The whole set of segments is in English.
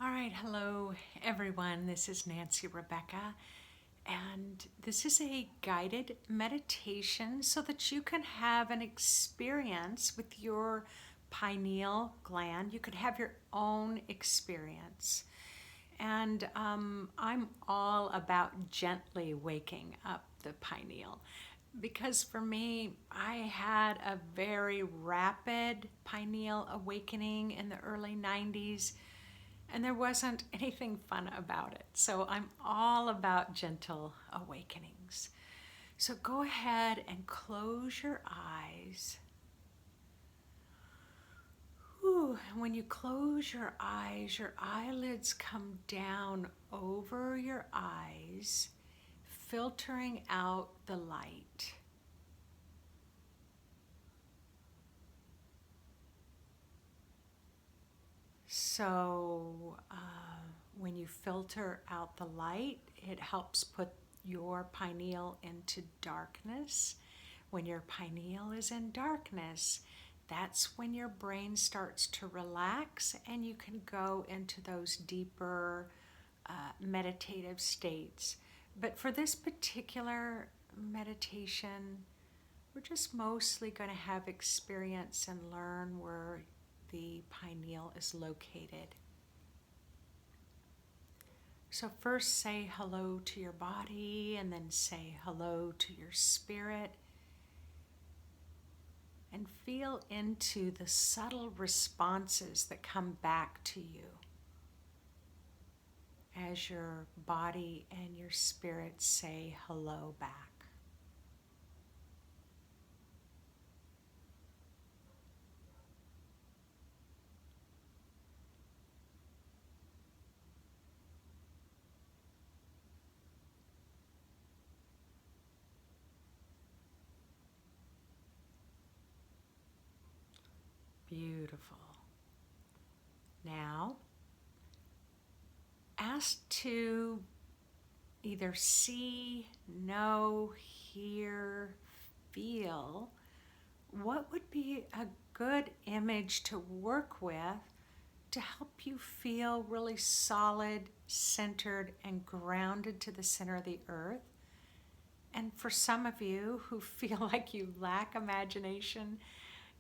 All right, hello everyone. This is Nancy Rebecca, and this is a guided meditation so that you can have an experience with your pineal gland. You could have your own experience. And I'm all about gently waking up the pineal because for me, I had a very rapid pineal awakening in the early 90s and there wasn't anything fun about it. So I'm all about gentle awakenings. So go ahead and close your eyes. Whew. And when you close your eyelids come down over your eyes, filtering out the light. So when you filter out the light, it helps put your pineal into darkness. When your pineal is in darkness, that's when your brain starts to relax and you can go into those deeper meditative states. But for this particular meditation, we're just mostly going to have experience and learn where the pineal is located. So first say hello to your body and then say hello to your spirit. And feel into the subtle responses that come back to you as your body and your spirit say hello back. Beautiful. Now, ask to either see, know, hear, feel what would be a good image to work with to help you feel really solid, centered, and grounded to the center of the earth. And for some of you who feel like you lack imagination,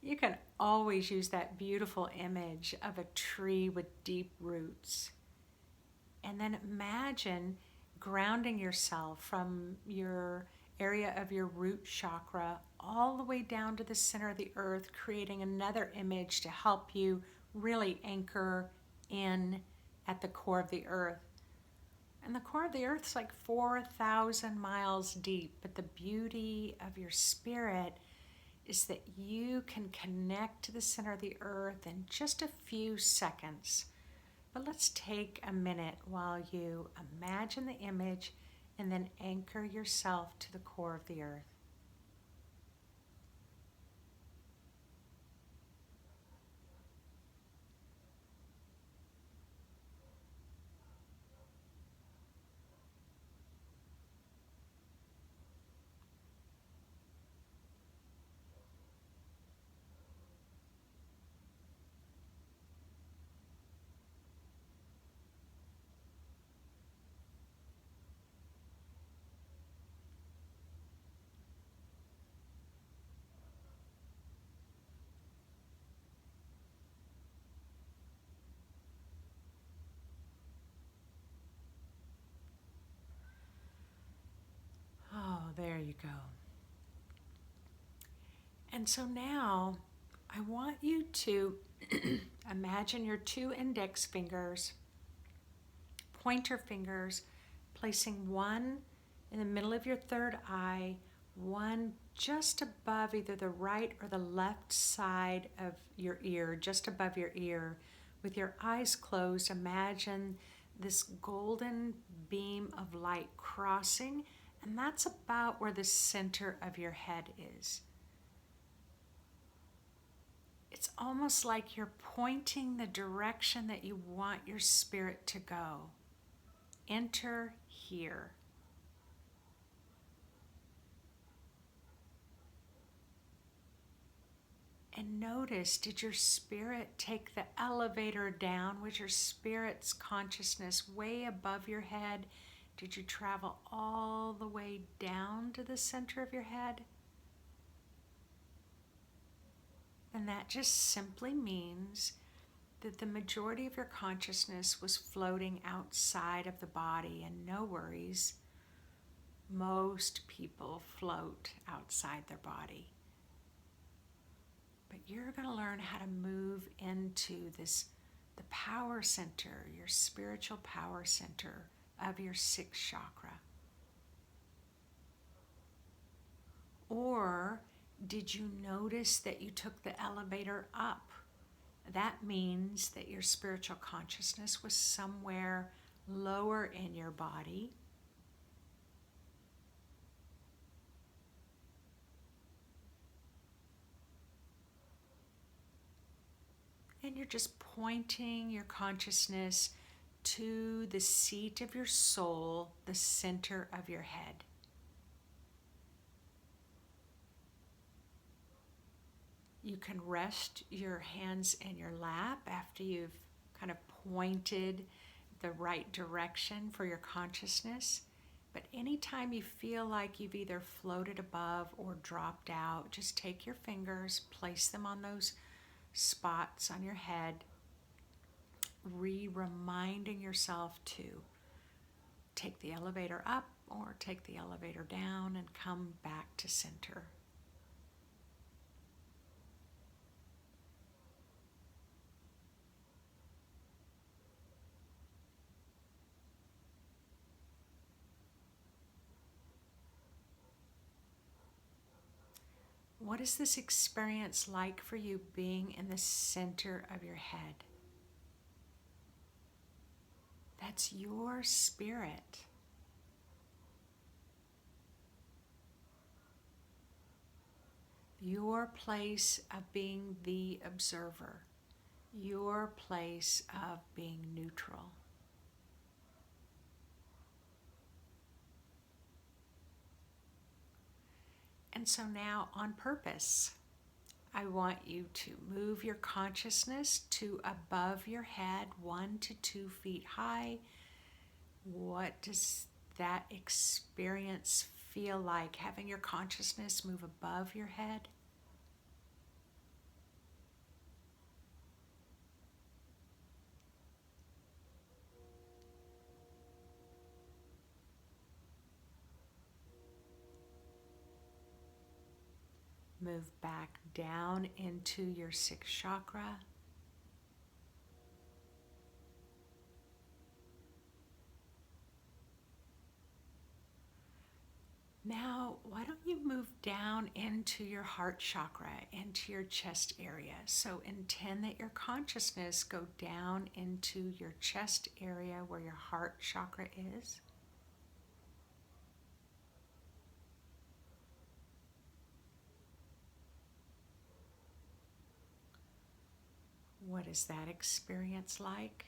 you can always use that beautiful image of a tree with deep roots. And then imagine grounding yourself from your area of your root chakra all the way down to the center of the earth, creating another image to help you really anchor in at the core of the earth. And the core of the earth is like 4,000 miles deep, but the beauty of your spirit is that you can connect to the center of the earth in just a few seconds. But let's take a minute while you imagine the image and then anchor yourself to the core of the earth. Oh, there you go. And so now I want you to imagine your two index fingers, pointer fingers, placing one in the middle of your third eye, one just above either the right or the left side of your ear, just above your ear. With your eyes closed, imagine this golden beam of light crossing, and that's about where the center of your head is. It's almost like you're pointing the direction that you want your spirit to go. Enter here. And notice, did your spirit take the elevator down? Was your spirit's consciousness way above your head? Did you travel all the way down to the center of your head? And that just simply means that the majority of your consciousness was floating outside of the body, and no worries. Most people float outside their body. But you're going to learn how to move into the power center, your spiritual power center of your sixth chakra. Or did you notice that you took the elevator up? That means that your spiritual consciousness was somewhere lower in your body. And you're just pointing your consciousness to the seat of your soul, the center of your head. You can rest your hands in your lap after you've kind of pointed the right direction for your consciousness. But anytime you feel like you've either floated above or dropped out, just take your fingers, place them on those spots on your head, reminding yourself to take the elevator up or take the elevator down and come back to center. What is this experience like for you being in the center of your head? That's your spirit. Your place of being the observer. Your place of being neutral. And so now, on purpose, I want you to move your consciousness to above your head, 1 to 2 feet high. What does that experience feel like, having your consciousness move above your head? Move back down into your sixth chakra. Now, why don't you move down into your heart chakra, into your chest area? So intend that your consciousness go down into your chest area where your heart chakra is. What is that experience like?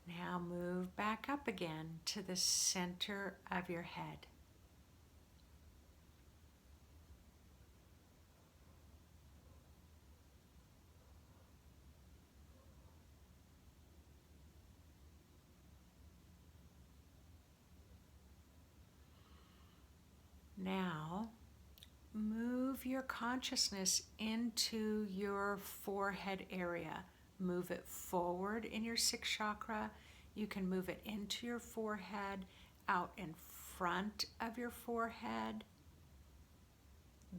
Now move back up again to the center of your head. Now, move your consciousness into your forehead area. Move it forward in your sixth chakra. You can move it into your forehead, out in front of your forehead,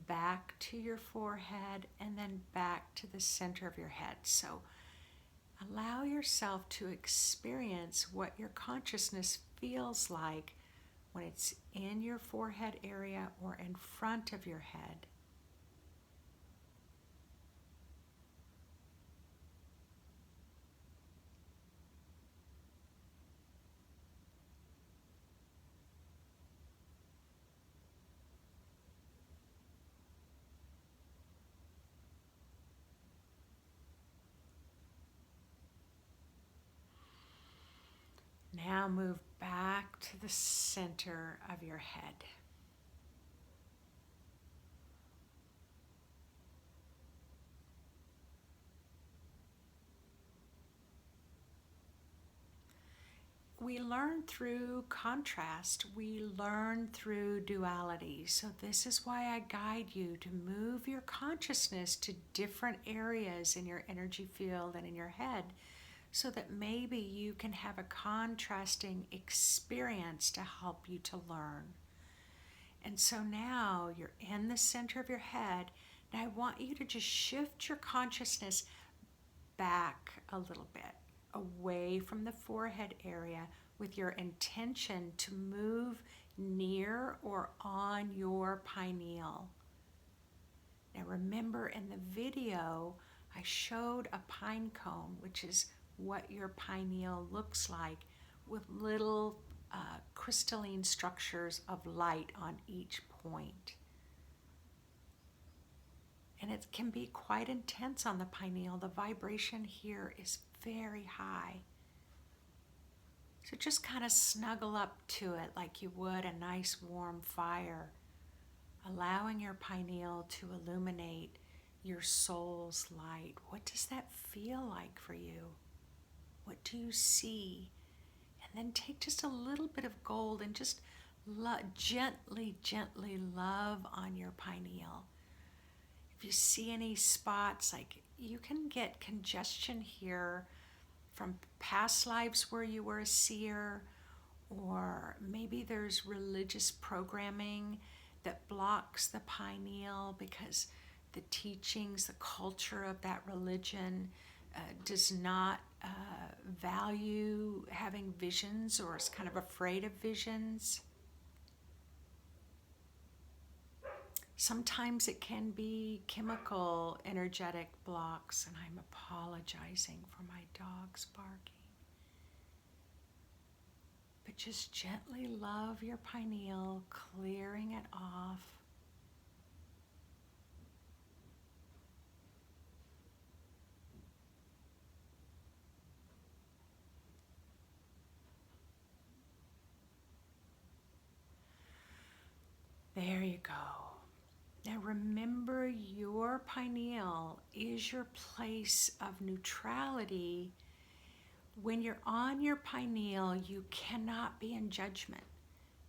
back to your forehead, and then back to the center of your head. So allow yourself to experience what your consciousness feels like when it's in your forehead area or in front of your head. Now move back to the center of your head. We learn through contrast, we learn through duality. So, this is why I guide you to move your consciousness to different areas in your energy field and in your head, so that maybe you can have a contrasting experience to help you to learn. And so now you're in the center of your head, and I want you to just shift your consciousness back a little bit, away from the forehead area, with your intention to move near or on your pineal. Now remember, in the video, I showed a pine cone, which is what your pineal looks like, with little crystalline structures of light on each point. And it can be quite intense on the pineal. The vibration here is very high. So just kind of snuggle up to it like you would a nice warm fire, allowing your pineal to illuminate your soul's light. What does that feel like for you? What do you see? And then take just a little bit of gold and just gently, gently love on your pineal. If you see any spots, like you can get congestion here from past lives where you were a seer, or maybe there's religious programming that blocks the pineal because the teachings, the culture of that religion does not value having visions, or is kind of afraid of visions. Sometimes it can be chemical, energetic blocks, and I'm apologizing for my dogs barking. But just gently love your pineal, clearing it off. There you go. Now remember, your pineal is your place of neutrality. When you're on your pineal, you cannot be in judgment.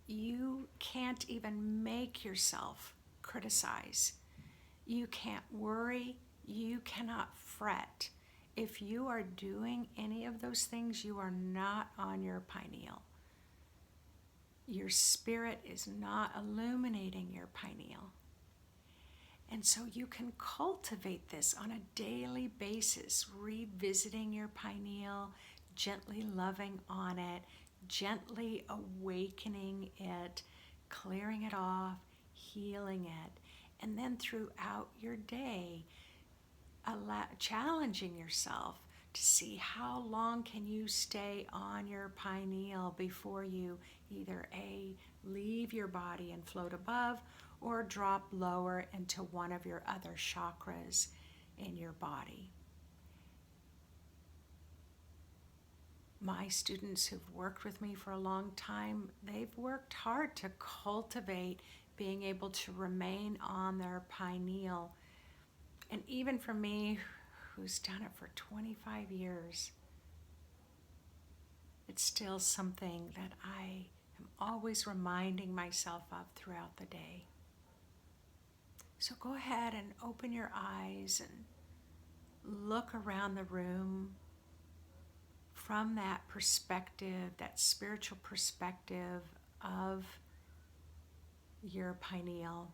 You can't even make yourself criticize. You can't worry. You cannot fret. If you are doing any of those things, you are not on your pineal. Your spirit is not illuminating your pineal. And so you can cultivate this on a daily basis, revisiting your pineal, gently loving on it, gently awakening it, clearing it off, healing it. And then throughout your day, challenging yourself to see how long can you stay on your pineal before you either leave your body and float above, or drop lower into one of your other chakras in your body. My students who've worked with me for a long time, they've worked hard to cultivate being able to remain on their pineal. And even for me, who's done it for 25 years, it's still something that I am always reminding myself of throughout the day. So go ahead and open your eyes and look around the room from that perspective, that spiritual perspective of your pineal.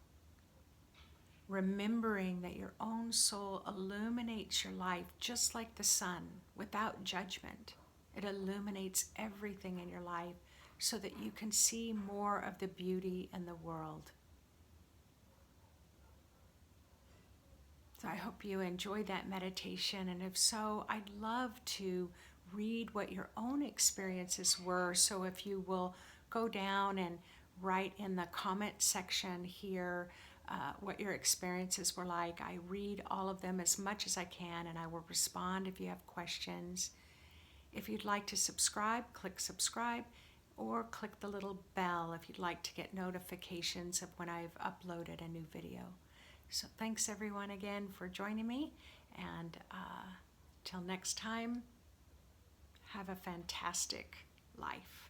Remembering that your own soul illuminates your life just like the sun, without judgment. It illuminates everything in your life so that you can see more of the beauty in the world. So I hope you enjoyed that meditation, and if so, I'd love to read what your own experiences were. So if you will go down and write in the comment section here what your experiences were like. I read all of them as much as I can, and I will respond if you have questions. If you'd like to subscribe, click subscribe, or click the little bell if you'd like to get notifications of when I've uploaded a new video. So thanks everyone again for joining me, and till next time, have a fantastic life.